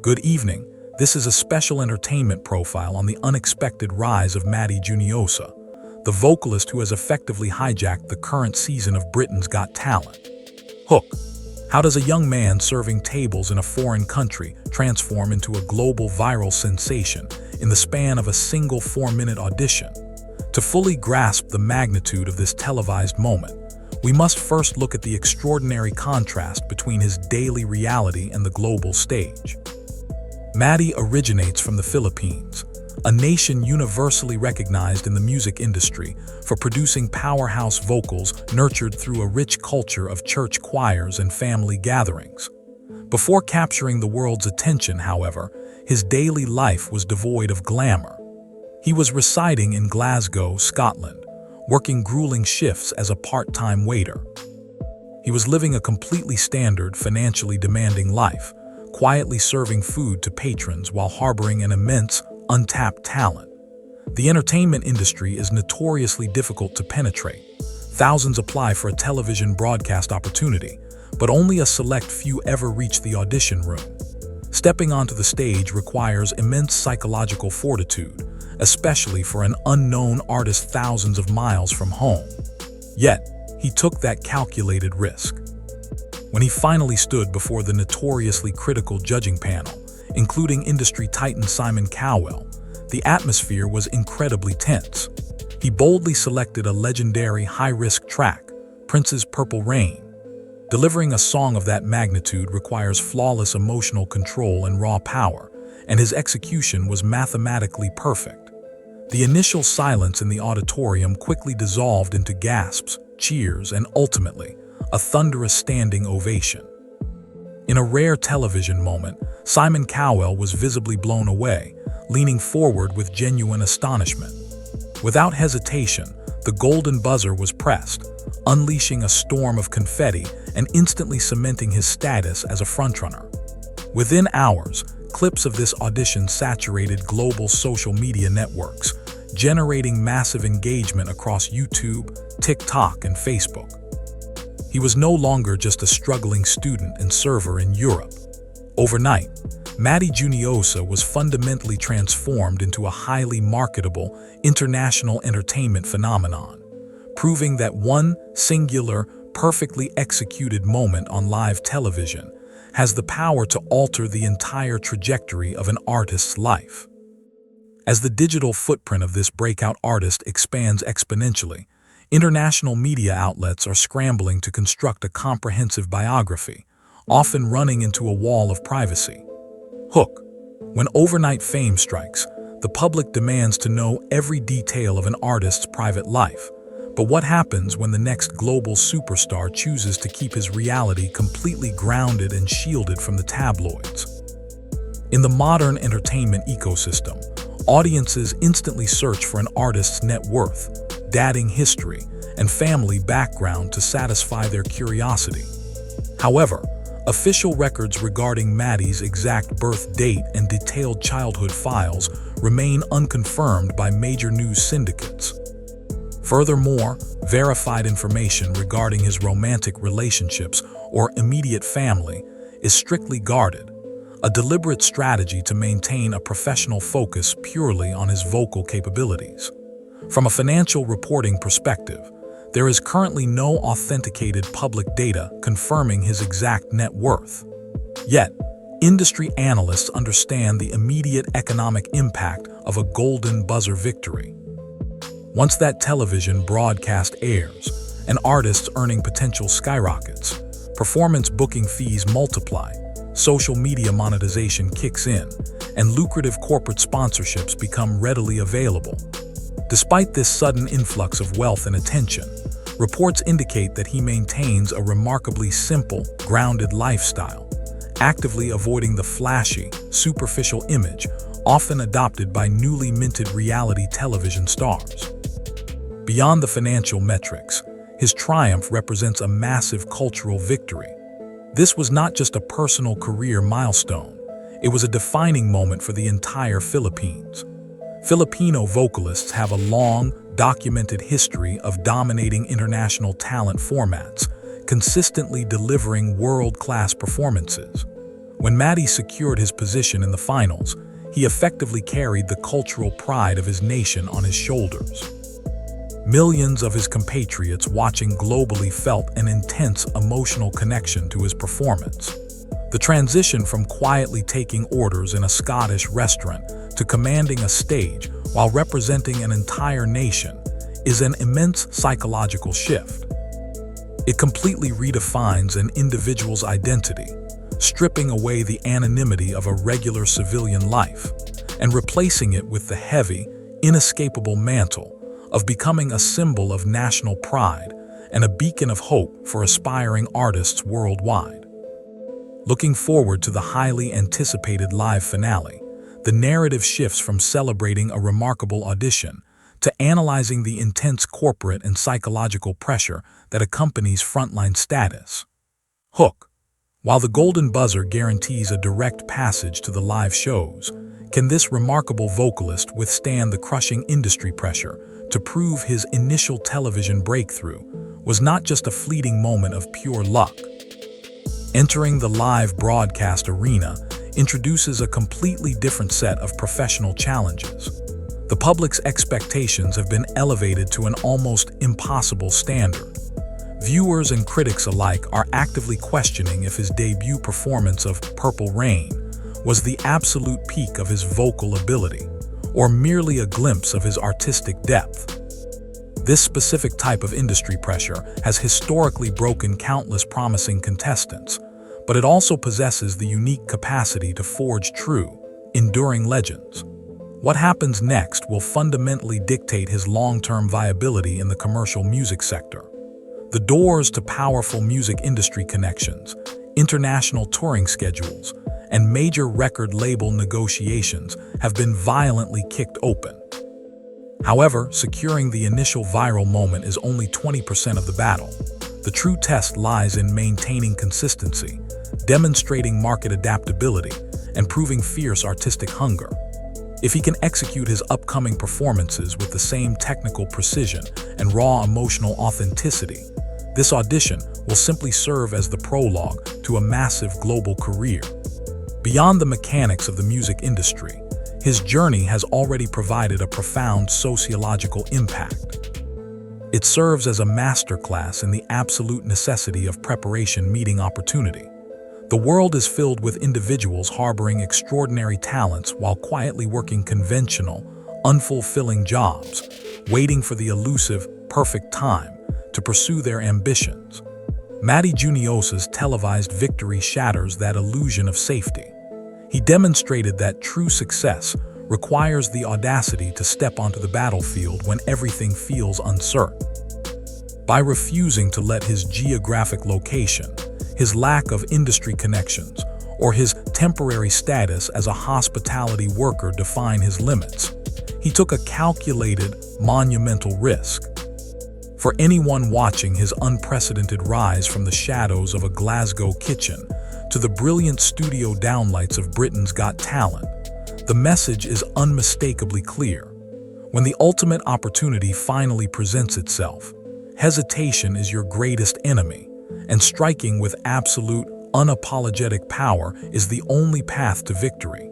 Good evening. This is a special entertainment profile on the unexpected rise of Matty Juniosa, the vocalist who has effectively hijacked the current season of Britain's Got Talent. Hook. How does a young man serving tables in a foreign country transform into a global viral sensation in the span of a single 4-minute audition? To fully grasp the magnitude of this televised moment, we must first look at the extraordinary contrast between his daily reality and the global stage. Matty originates from the Philippines, a nation universally recognized in the music industry for producing powerhouse vocals nurtured through a rich culture of church choirs and family gatherings. Before capturing the world's attention, however, his daily life was devoid of glamour. He was residing in Glasgow, Scotland, working grueling shifts as a part-time waiter. He was living a completely standard, financially demanding life, quietly serving food to patrons while harboring an immense, untapped talent. The entertainment industry is notoriously difficult to penetrate. Thousands apply for a television broadcast opportunity, but only a select few ever reach the audition room. Stepping onto the stage requires immense psychological fortitude, especially for an unknown artist thousands of miles from home. Yet, he took that calculated risk. When he finally stood before the notoriously critical judging panel, including industry titan Simon Cowell, the atmosphere was incredibly tense. He boldly selected a legendary high-risk track, Prince's Purple Rain. Delivering a song of that magnitude requires flawless emotional control and raw power, and his execution was mathematically perfect. The initial silence in the auditorium quickly dissolved into gasps, cheers, and ultimately, a thunderous standing ovation. In a rare television moment, Simon Cowell was visibly blown away, leaning forward with genuine astonishment. Without hesitation, the golden buzzer was pressed, unleashing a storm of confetti and instantly cementing his status as a frontrunner. Within hours, clips of this audition saturated global social media networks, generating massive engagement across YouTube, TikTok, and Facebook. He was no longer just a struggling student and server in Europe. Overnight, Matty Juniosa was fundamentally transformed into a highly marketable, international entertainment phenomenon, proving that one singular, perfectly executed moment on live television has the power to alter the entire trajectory of an artist's life. As the digital footprint of this breakout artist expands exponentially, international media outlets are scrambling to construct a comprehensive biography, often running into a wall of privacy. Hook. When overnight fame strikes, the public demands to know every detail of an artist's private life. But what happens when the next global superstar chooses to keep his reality completely grounded and shielded from the tabloids? In the modern entertainment ecosystem, audiences instantly search for an artist's net worth, dating history, and family background to satisfy their curiosity. However, official records regarding Matty's exact birth date and detailed childhood files remain unconfirmed by major news syndicates. Furthermore, verified information regarding his romantic relationships or immediate family is strictly guarded, a deliberate strategy to maintain a professional focus purely on his vocal capabilities. From a financial reporting perspective, there is currently no authenticated public data confirming his exact net worth. Yet, industry analysts understand the immediate economic impact of a golden buzzer victory. Once that television broadcast airs, an artist's earning potential skyrockets, performance booking fees multiply, social media monetization kicks in, and lucrative corporate sponsorships become readily available. Despite this sudden influx of wealth and attention, reports indicate that he maintains a remarkably simple, grounded lifestyle, actively avoiding the flashy, superficial image often adopted by newly minted reality television stars. Beyond the financial metrics, his triumph represents a massive cultural victory. This was not just a personal career milestone, it was a defining moment for the entire Philippines. Filipino vocalists have a long, documented history of dominating international talent formats, consistently delivering world-class performances. When Matty secured his position in the finals, he effectively carried the cultural pride of his nation on his shoulders. Millions of his compatriots watching globally felt an intense emotional connection to his performance. The transition from quietly taking orders in a Scottish restaurant to commanding a stage while representing an entire nation is an immense psychological shift. It completely redefines an individual's identity, stripping away the anonymity of a regular civilian life and replacing it with the heavy, inescapable mantle of becoming a symbol of national pride and a beacon of hope for aspiring artists worldwide. Looking forward to the highly anticipated live finale, the narrative shifts from celebrating a remarkable audition to analyzing the intense corporate and psychological pressure that accompanies frontline status. Hook. While the golden buzzer guarantees a direct passage to the live shows, can this remarkable vocalist withstand the crushing industry pressure to prove his initial television breakthrough was not just a fleeting moment of pure luck? Entering the live broadcast arena introduces a completely different set of professional challenges. The public's expectations have been elevated to an almost impossible standard. Viewers and critics alike are actively questioning if his debut performance of Purple Rain was the absolute peak of his vocal ability, or merely a glimpse of his artistic depth. This specific type of industry pressure has historically broken countless promising contestants, but it also possesses the unique capacity to forge true, enduring legends. What happens next will fundamentally dictate his long-term viability in the commercial music sector. The doors to powerful music industry connections, international touring schedules, and major record label negotiations have been violently kicked open. However, securing the initial viral moment is only 20% of the battle. The true test lies in maintaining consistency, demonstrating market adaptability, and proving fierce artistic hunger. If he can execute his upcoming performances with the same technical precision and raw emotional authenticity, this audition will simply serve as the prologue to a massive global career. Beyond the mechanics of the music industry, his journey has already provided a profound sociological impact. It serves as a masterclass in the absolute necessity of preparation meeting opportunity. The world is filled with individuals harboring extraordinary talents while quietly working conventional, unfulfilling jobs, waiting for the elusive, perfect time to pursue their ambitions. Matty Juniosa's televised victory shatters that illusion of safety. He demonstrated that true success requires the audacity to step onto the battlefield when everything feels uncertain. By refusing to let his geographic location, his lack of industry connections, or his temporary status as a hospitality worker define his limits, he took a calculated, monumental risk. For anyone watching his unprecedented rise from the shadows of a Glasgow kitchen to the brilliant studio downlights of Britain's Got Talent, the message is unmistakably clear. When the ultimate opportunity finally presents itself, hesitation is your greatest enemy, and striking with absolute, unapologetic power is the only path to victory.